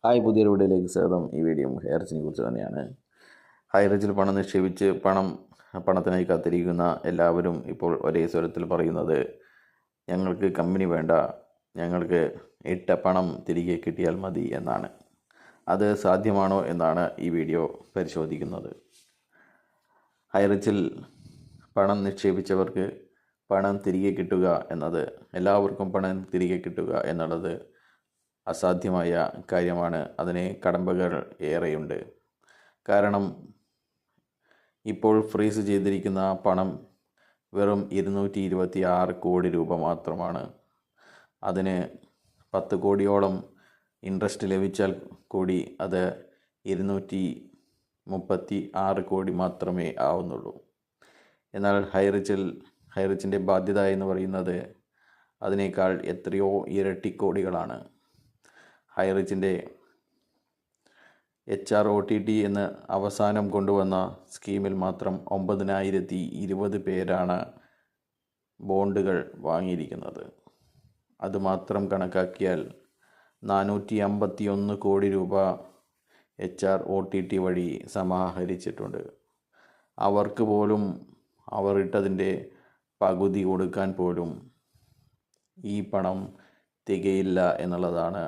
Hi, പുതിയൊരു വീഡിയോയിലേക്ക് സ്വാഗതം. ഈ വീഡിയോ ഹൈറിച്ചിനെ കുറിച്ച് തന്നെയാണ്. ഹൈറിച്ചിൽ പണം നിക്ഷേപിച്ച് പണത്തിനായി കാത്തിരിക്കുന്ന എല്ലാവരും ഇപ്പോൾ ഒരേ സ്വരത്തിൽ പറയുന്നത്, ഞങ്ങൾക്ക് കമ്പനി വേണ്ട, ഞങ്ങൾക്ക് ഇട്ട പണം തിരികെ കിട്ടിയാൽ മതി എന്നാണ്. അത് സാധ്യമാണോ എന്നാണ് ഈ വീഡിയോ പരിശോധിക്കുന്നത്. ഹൈറിച്ചിൽ പണം നിക്ഷേപിച്ചവർക്ക് പണം തിരികെ കിട്ടുക എന്നത്, എല്ലാവർക്കും പണം തിരികെ കിട്ടുക എന്നുള്ളത് അസാധ്യമായ കാര്യമാണ്. അതിന് കടമ്പകൾ ഏറെയുണ്ട്. കാരണം ഇപ്പോൾ ഫ്രീസ് ചെയ്തിരിക്കുന്ന പണം വെറും 226 കോടി രൂപ മാത്രമാണ്. അതിന് 10 കോടിയോളം ഇൻട്രസ്റ്റ് ലഭിച്ചാൽ കൂടി അത് 236 കോടി മാത്രമേ ആവുന്നുള്ളൂ. എന്നാൽ ഹൈറിച്ചിൻ്റെ ബാധ്യത എന്ന് പറയുന്നത് അതിനേക്കാൾ എത്രയോ ഇരട്ടി കോടികളാണ്. ഹൈറിച്ചിൻ്റെ HROTT എന്ന് അവസാനം കൊണ്ടുവന്ന സ്കീമിൽ മാത്രം 9020 പേരാണ് ബോണ്ടുകൾ വാങ്ങിയിരിക്കുന്നത്. അതുമാത്രം കണക്കാക്കിയാൽ 451 കോടി രൂപ HROTT വഴി സമാഹരിച്ചിട്ടുണ്ട്. അവർക്ക് പോലും അവർ ഇട്ടതിൻ്റെ പകുതി കൊടുക്കാൻ പോലും ഈ പണം തികയില്ല എന്നുള്ളതാണ്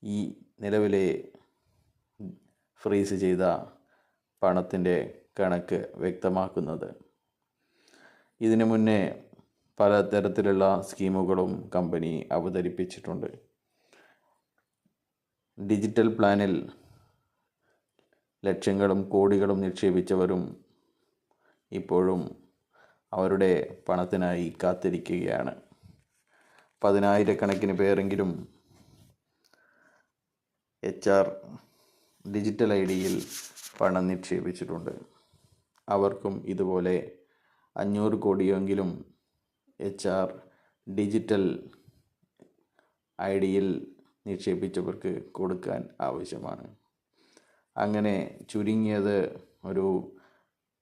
ഈ നിലവിലെ ഫ്രീസ് ചെയ്ത പണത്തിൻ്റെ കണക്ക് വ്യക്തമാക്കുന്നത്. ഇതിനു മുന്നേ പലതരത്തിലുള്ള സ്കീമുകളും കമ്പനി അവതരിപ്പിച്ചിട്ടുണ്ട്. ഡിജിറ്റൽ പ്ലാനിൽ ലക്ഷങ്ങളും കോടികളും നിക്ഷേപിച്ചവരും ഇപ്പോഴും അവരുടെ പണത്തിനായി കാത്തിരിക്കുകയാണ്. 10,000-കണക്കിന് പേരെങ്കിലും ഡിജിറ്റൽ ഐഡിയിൽ പണം നിക്ഷേപിച്ചിട്ടുണ്ട്. അവർക്കും ഇതുപോലെ 500 കോടിയെങ്കിലും ഡിജിറ്റൽ ഐഡിയിൽ നിക്ഷേപിച്ചവർക്ക് കൊടുക്കാൻ ആവശ്യമാണ്. അങ്ങനെ ചുരുങ്ങിയത് ഒരു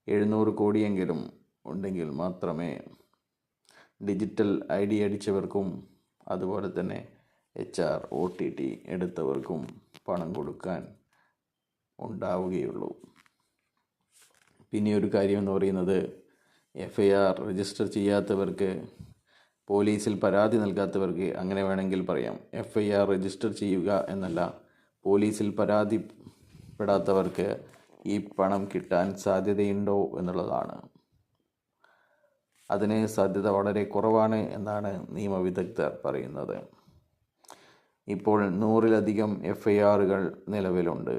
700 കോടിയെങ്കിലും ഉണ്ടെങ്കിൽ മാത്രമേ ഡിജിറ്റൽ ID അടിച്ചവർക്കും അതുപോലെ തന്നെ HROTT എടുത്തവർക്കും പണം കൊടുക്കാൻ ഉണ്ടാവുകയുള്ളൂ. പിന്നെ ഒരു കാര്യം എന്ന് പറയുന്നത്, FIR രജിസ്റ്റർ ചെയ്യാത്തവർക്ക്, പോലീസിൽ പരാതി നൽകാത്തവർക്ക്, അങ്ങനെ വേണമെങ്കിൽ പറയാം. FIR രജിസ്റ്റർ ചെയ്യുക എന്നല്ല, പോലീസിൽ പരാതിപ്പെടാത്തവർക്ക് ഈ പണം കിട്ടാൻ സാധ്യതയുണ്ടോ എന്നുള്ളതാണ്. അതിന് സാധ്യത വളരെ കുറവാണ് എന്നാണ് നിയമവിദഗ്ധർ പറയുന്നത്. ഇപ്പോൾ 100-ലധികം FIRകൾ നിലവിലുണ്ട്.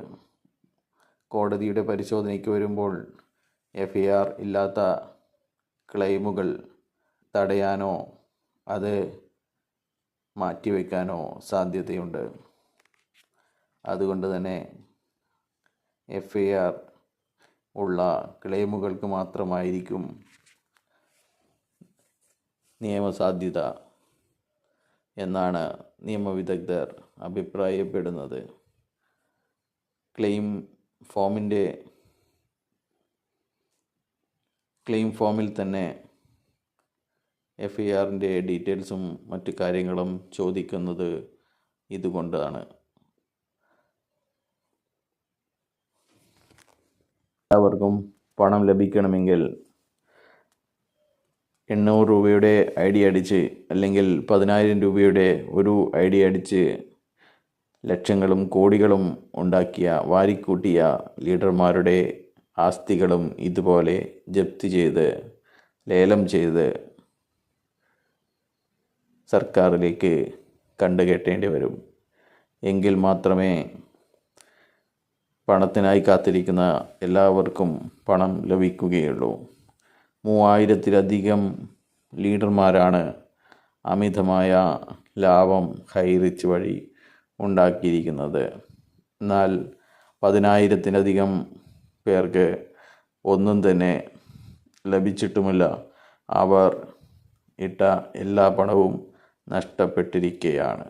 കോടതിയുടെ പരിശോധനയ്ക്ക് വരുമ്പോൾ FIR ഇല്ലാത്ത ക്ലെയിമുകൾ തടയാനോ അത് മാറ്റിവെക്കാനോ സാധ്യതയുണ്ട്. അതുകൊണ്ട് തന്നെ FIR ഉള്ള ക്ലെയിമുകൾക്ക് മാത്രമായിരിക്കും നിയമസാധ്യത എന്നാണ് നിയമവിദഗ്ധർ അഭിപ്രായപ്പെടുന്നത്. ക്ലെയിം ഫോമിൽ തന്നെ FIRൻ്റെ ഡീറ്റെയിൽസും മറ്റു കാര്യങ്ങളും ചോദിക്കുന്നത് ഇതുകൊണ്ടാണ്. എല്ലാവർക്കും പണം ലഭിക്കണമെങ്കിൽ 800 രൂപയുടെ ID അടിച്ച് അല്ലെങ്കിൽ 10,000 രൂപയുടെ ഒരു ID അടിച്ച് ലക്ഷങ്ങളും കോടികളും ഉണ്ടാക്കിയ വാരിക്കൂട്ടിയ ലീഡർമാരുടെ ആസ്തികളും ഇതുപോലെ ജപ്തി ചെയ്ത് ലേലം ചെയ്ത് സർക്കാരിലേക്ക് കണ്ടുകെട്ടേണ്ടി വരും. എങ്കിൽ മാത്രമേ പണത്തിനായി കാത്തിരിക്കുന്ന എല്ലാവർക്കും പണം ലഭിക്കുകയുള്ളൂ. 3000-ലധികം ലീഡർമാരാണ് അമിതമായ ലാഭം ഹൈറിച്ച് വഴി ഉണ്ടാക്കിയിരിക്കുന്നത്. എന്നാൽ 10,000-ലധികം പേർക്ക് ഒന്നും തന്നെ ലഭിച്ചിട്ടുമില്ല. അവർ ഇട്ട എല്ലാ പണവും നഷ്ടപ്പെട്ടിരിക്കുകയാണ്.